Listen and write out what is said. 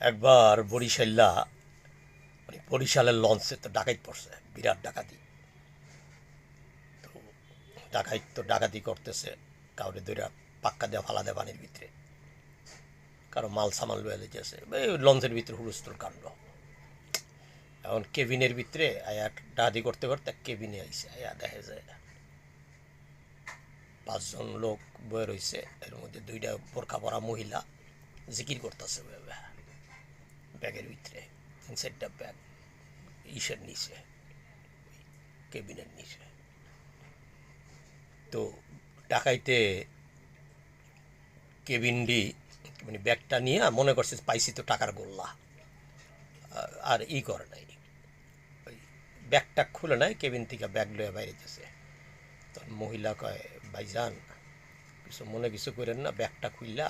একবার বরিশাল্লা মানে বরিশালের লঞ্চে তো ডাকাইত পড়ছে, বিরাট ডাকাতি। তো ডাকাতি করতেছে, কাউরে দৈরা পাক্কা দেওয়া ফালা দেয় পানির ভিতরে, কারো মাল সামাল লুয়ে লেগেছে, লঞ্চের ভিতরে হুলস্থুল কাণ্ড। এখন কেবিনের ভিতরে আয়া ডাকাতি করতে করতে কেবিনে আইসে, আয়া দেখে যায় 5 জন লোক বয়ে রয়েছে, এর মধ্যে 2টা বোরকা পরা মহিলা জিকির করতেছে ব্যাগের ভিতরে, 3-4টা ব্যাগ ইসের নিচে, কেবিনের নিচে। তো ডাকাইতে কেবিনডি মানে ব্যাগটা নিয়ে মনে করছে পাইছি তো টাকার গোল্লা, আর করে নাই, ওই ব্যাগটা খুলে নাই, কেবিন থেকে ব্যাগ লয়ে বাইরে যেছে। তখন মহিলা কয়, ভাইজান কিছু মনে কিছু করেন না, ব্যাগটা খুললা